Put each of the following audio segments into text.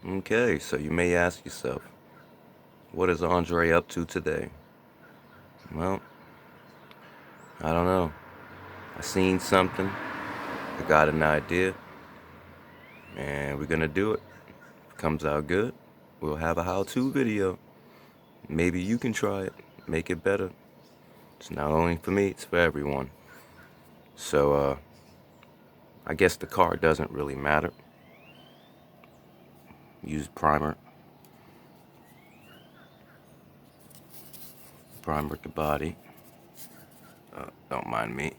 Okay, so you may ask yourself, what is Andre up to today? Well, I don't know. I seen something, I got an idea, and we're gonna do it. If it comes out good, we'll have a how-to video. Maybe you can try it, make it better. It's not only for me, it's for everyone. So, I guess the car doesn't really matter. Use primer the body. Don't mind me.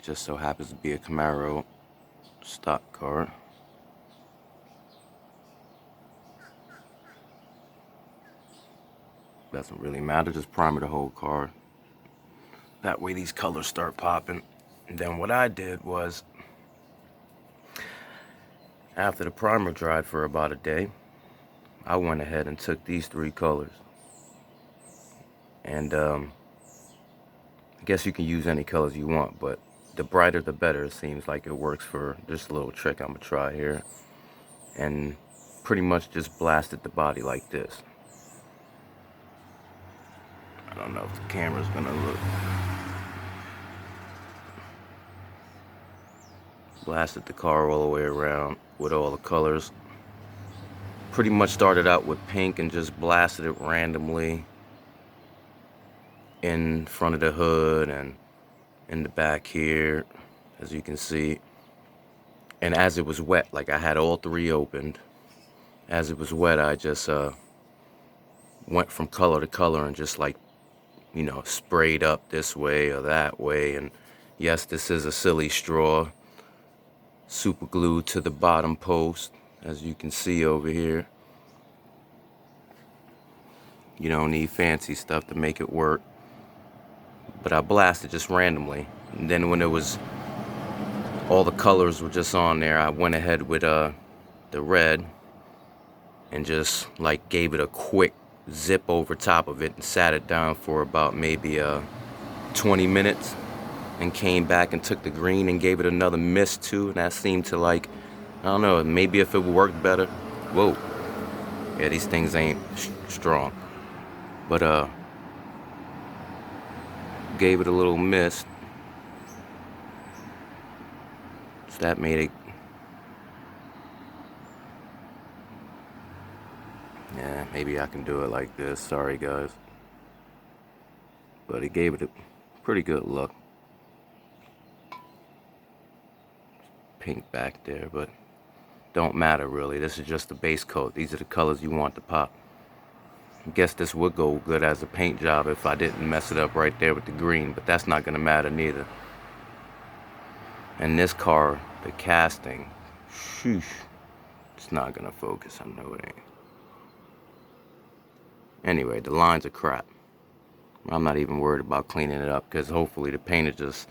Just so happens to be a Camaro stock car. Doesn't really matter, just primer the whole car. That way these colors start popping. And then what I did was, after the primer dried for about a day, I went ahead and took these three colors. And I guess you can use any colors you want, but the brighter the better. It seems like it works for this little trick I'm gonna try here. And pretty much just blasted the body like this. I don't know if the camera's gonna look. Blasted the car all the way around with all the colors. Pretty much started out with pink and just blasted it randomly in front of the hood and in the back here, as you can see. And as it was wet, like I had all three opened, as it was wet, I just went from color to color and just, like, you know, sprayed up this way or that way. And yes, this is a silly straw, super glued to the bottom post, as you can see over here. You don't need fancy stuff to make it work. But I blasted just randomly. And then when it was, all the colors were just on there, I went ahead with the red and just like gave it a quick zip over top of it and sat it down for about maybe 20 minutes and came back and took the green and gave it another mist too, and that seemed to, like, I don't know, maybe if it would work better. Whoa. Yeah, these things ain't strong. But gave it a little mist. So that made it. Yeah, maybe I can do it like this. Sorry, guys. But it gave it a pretty good look. Pink back there, but don't matter really. This is just the base coat. These are the colors you want to pop. I guess this would go good as a paint job if I didn't mess it up right there with the green, but that's not gonna matter neither. And this car, the casting, sheesh, it's not gonna focus. I know it ain't. Anyway, the lines are crap. I'm not even worried about cleaning it up because hopefully the painter just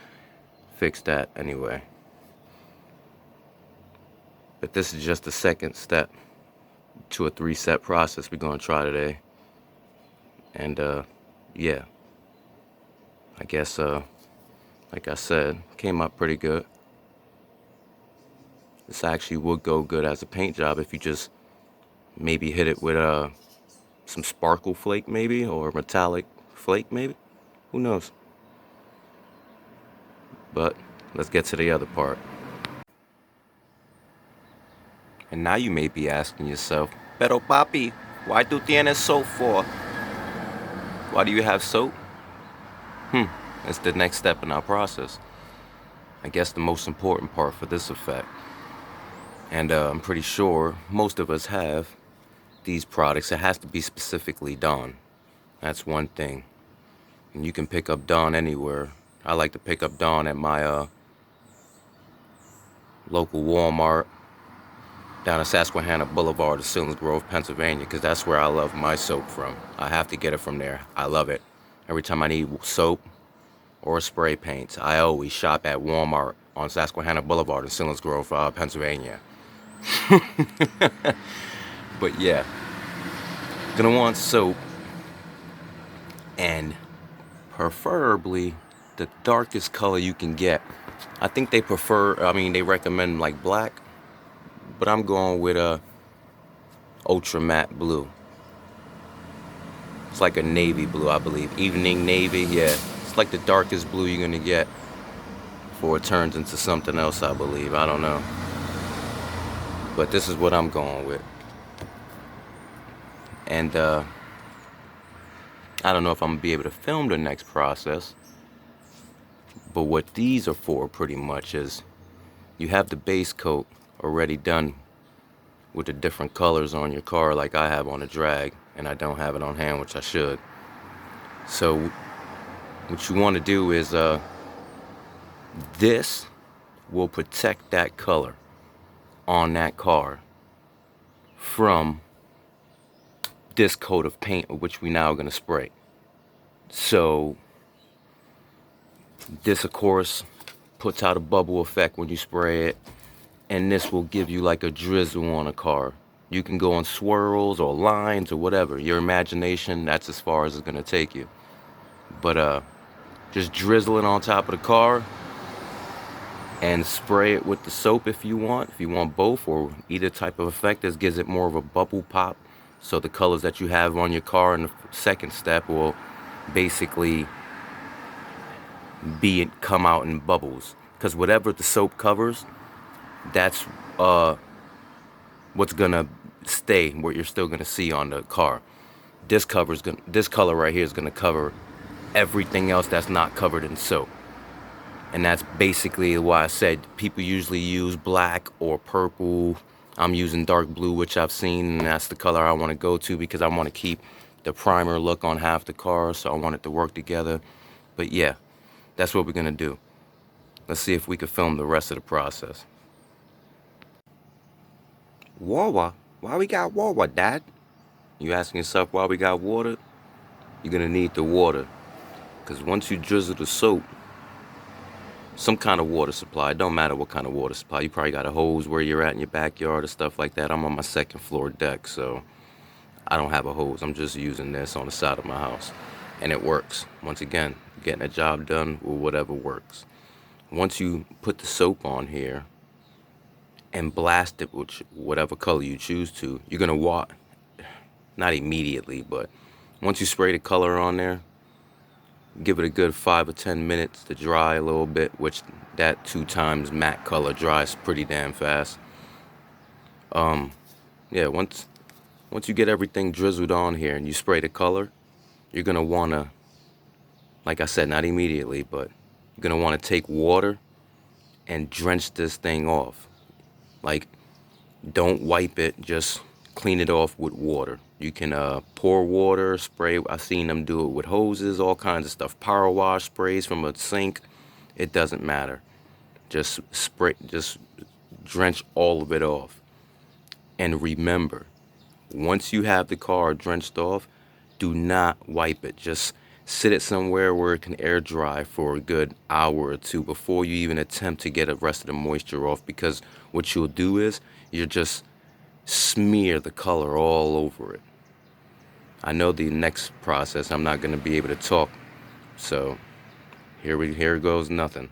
fixed that anyway. But this is just the second step to a 3-step process we're gonna try today. And yeah, I guess like I said, came out pretty good. This actually would go good as a paint job if you just maybe hit it with some sparkle flake maybe, or metallic flake maybe. Who knows? But let's get to the other part. And now you may be asking yourself, Pero papi, why tú tienes soap for? Why do you have soap? It's the next step in our process. I guess the most important part for this effect. And I'm pretty sure most of us have these products. It has to be specifically Dawn. That's one thing. And you can pick up Dawn anywhere. I like to pick up Dawn at my local Walmart down at Susquehanna Boulevard of Selinsgrove, Pennsylvania, because that's where I love my soap from. I have to get it from there. I love it. Every time I need soap or spray paints, I always shop at Walmart on Susquehanna Boulevard in Selinsgrove, Pennsylvania. But yeah, gonna want soap, and preferably the darkest color you can get I think they prefer, I mean, they recommend like black, but I'm going with a ultra matte blue. It's like a navy blue, I believe. Evening navy, yeah. It's like the darkest blue you're gonna get before it turns into something else, I believe. I don't know. But this is what I'm going with. And I don't know if I'm gonna be able to film the next process. But what these are for pretty much is you have the base coat already done with the different colors on your car like I have on the drag, and I don't have it on hand, which I should. So what you want to do is this will protect that color on that car from this coat of paint, which we now are going to spray. So this, of course, puts out a bubble effect when you spray it, and this will give you like a drizzle on a car. You can go on swirls or lines or whatever. Your imagination, that's as far as it's going to take you. But just drizzle it on top of the car and spray it with the soap if you want. If you want both or either type of effect, this gives it more of a bubble pop. So the colors that you have on your car in the second step will basically come out in bubbles. Because whatever the soap covers, that's what's gonna stay, what you're still gonna see on the car. This color right here is gonna cover everything else that's not covered in soap. And that's basically why I said people usually use black or purple. I'm using dark blue, which I've seen, and that's the color I want to go to because I want to keep the primer look on half the car, so I want it to work together. But yeah, that's what we're gonna do. Let's see if we can film the rest of the process. Wawa? Why we got Wawa, Dad? You asking yourself why we got water? You're gonna need the water, because once you drizzle the soap, some kind of water supply, it don't matter what kind of water supply, you probably got a hose where you're at in your backyard or stuff like that. I'm on my second floor deck, so I don't have a hose. I'm just using this on the side of my house, and it works. Once again, getting a job done with whatever works. Once you put the soap on here and blast it with whatever color you choose to, you're gonna not immediately, but once you spray the color on there, give it a good 5 or 10 minutes to dry a little bit, which that 2 times matte color dries pretty damn fast. Yeah, once you get everything drizzled on here and you spray the color, you're gonna wanna, like I said, not immediately, but you're gonna wanna take water and drench this thing off. Like, don't wipe it, just clean it off with water. You can pour water, spray. I've seen them do it with hoses, all kinds of stuff. Power wash sprays from a sink. It doesn't matter. Just drench all of it off. And remember, once you have the car drenched off, do not wipe it. Just sit it somewhere where it can air dry for a good hour or two before you even attempt to get the rest of the moisture off, because what you'll do is you'll just smear the color all over it. I know the next process I'm not going to be able to talk, so here goes nothing.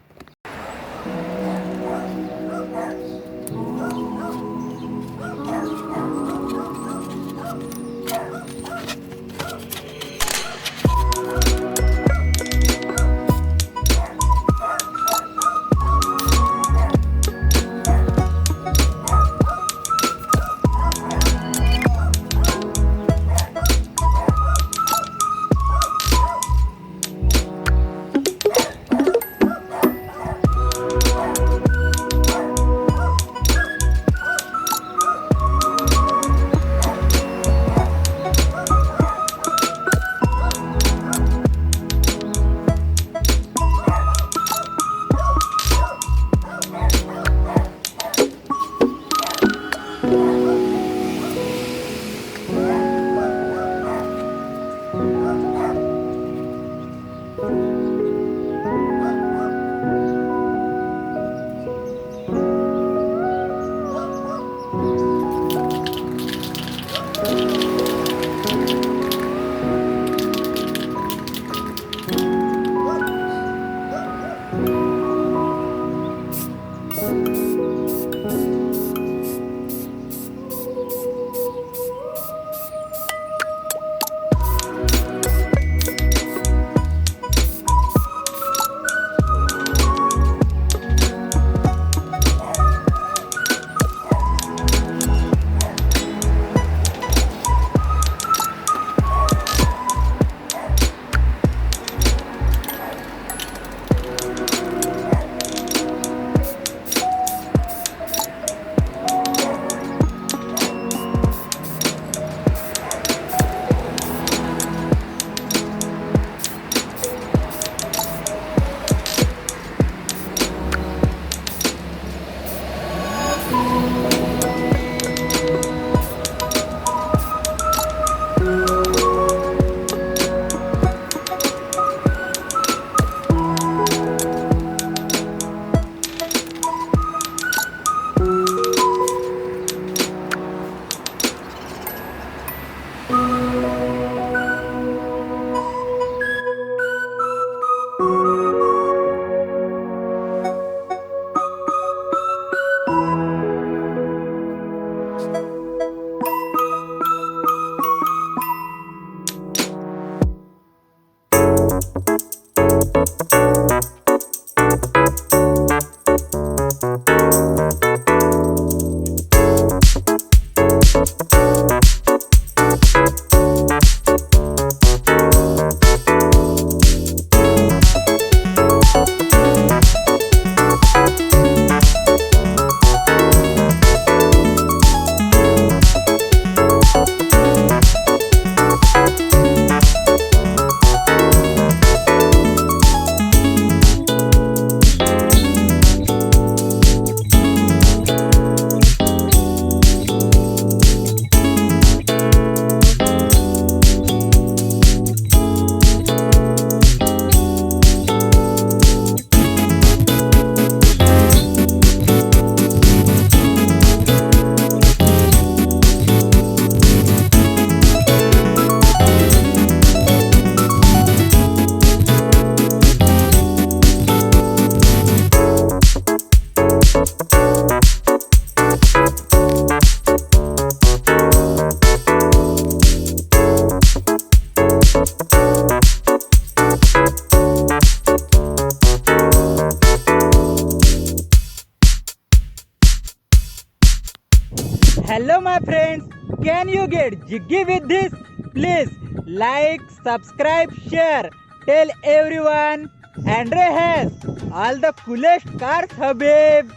Hello my friends, can you get jiggy with this? Please like, subscribe, share, tell everyone. Andre has all the coolest cars, Habib.